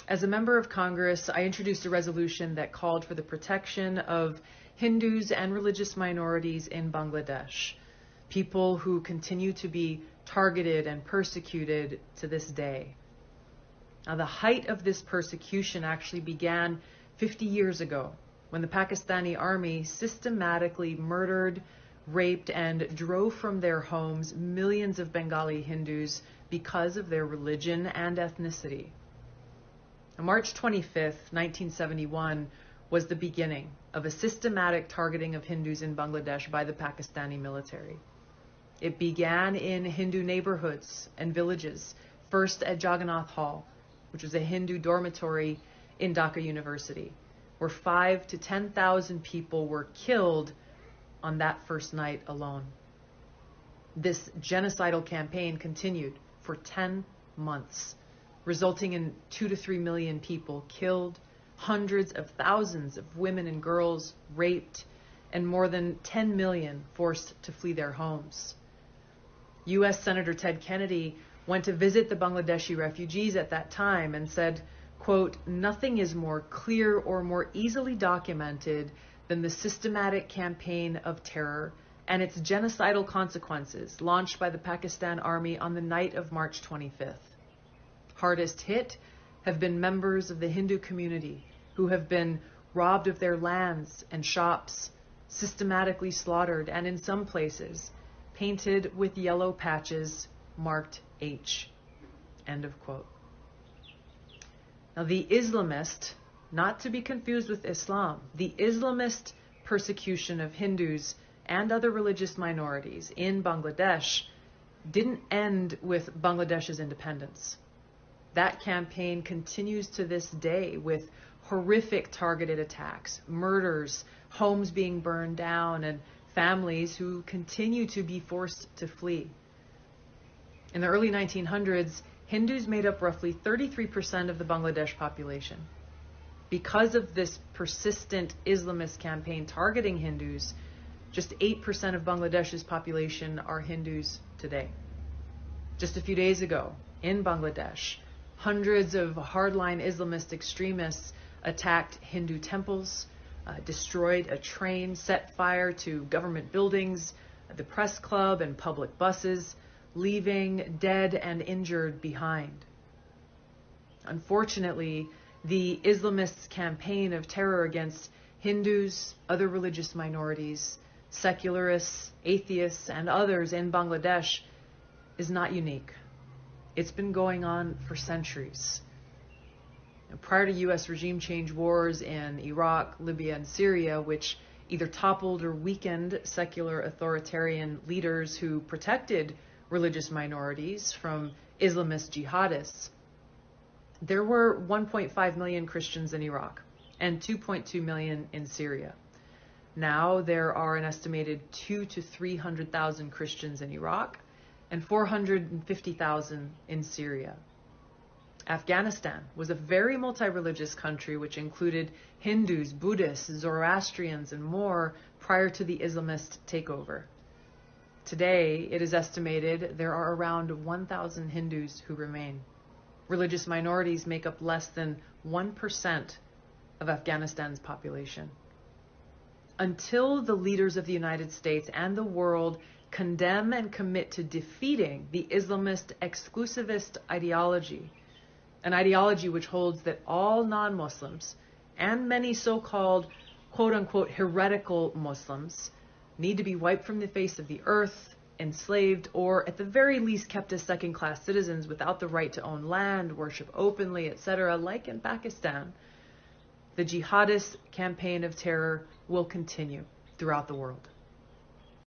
As a member of Congress, I introduced a resolution that called for the protection of Hindus and religious minorities in Bangladesh, people who continue to be targeted and persecuted to this day. Now, the height of this persecution actually began 50 years ago when the Pakistani army systematically murdered, raped, and drove from their homes millions of Bengali Hindus because of their religion and ethnicity. On March 25th, 1971, was the beginning of a systematic targeting of Hindus in Bangladesh by the Pakistani military. It began in Hindu neighborhoods and villages, first at Jagannath Hall, which was a Hindu dormitory in Dhaka University, where 5,000 to 10,000 people were killed on that first night alone. This genocidal campaign continued for 10 months, resulting in 2 to 3 million people killed, hundreds of thousands of women and girls raped, and more than 10 million forced to flee their homes. U.S. Senator Ted Kennedy went to visit the Bangladeshi refugees at that time and said, quote, "Nothing is more clear or more easily documented than the systematic campaign of terror and its genocidal consequences launched by the Pakistan Army on the night of March 25th. Hardest hit have been members of the Hindu community who have been robbed of their lands and shops, systematically slaughtered, and in some places painted with yellow patches marked H." End of quote. Now, the Islamist, not to be confused with Islam, the Islamist persecution of Hindus and other religious minorities in Bangladesh didn't end with Bangladesh's independence. That campaign continues to this day with horrific targeted attacks, murders, homes being burned down, and families who continue to be forced to flee. In the early 1900s, Hindus made up roughly 33% of the Bangladesh population. Because of this persistent Islamist campaign targeting Hindus, just 8% of Bangladesh's population are Hindus today. Just a few days ago, in Bangladesh, hundreds of hardline Islamist extremists attacked Hindu temples, destroyed a train, set fire to government buildings, the press club, and public buses, leaving dead and injured behind. Unfortunately, the Islamists' campaign of terror against Hindus, other religious minorities, secularists, atheists, and others in Bangladesh is not unique. It's been going on for centuries. Prior to U.S. regime change wars in Iraq, Libya, and Syria, which either toppled or weakened secular authoritarian leaders who protected religious minorities from Islamist jihadists, there were 1.5 million Christians in Iraq and 2.2 million in Syria. Now there are an estimated 200,000 to 300,000 Christians in Iraq and 450,000 in Syria. Afghanistan was a very multi-religious country which included Hindus, Buddhists, Zoroastrians, and more prior to the Islamist takeover. Today, it is estimated there are around 1,000 Hindus who remain. Religious minorities make up less than 1% of Afghanistan's population. Until the leaders of the United States and the world condemn and commit to defeating the Islamist exclusivist ideology, an ideology which holds that all non-Muslims and many so-called quote-unquote heretical Muslims need to be wiped from the face of the earth, enslaved, or at the very least kept as second-class citizens without the right to own land, worship openly, etc., like in Pakistan, the jihadist campaign of terror will continue throughout the world.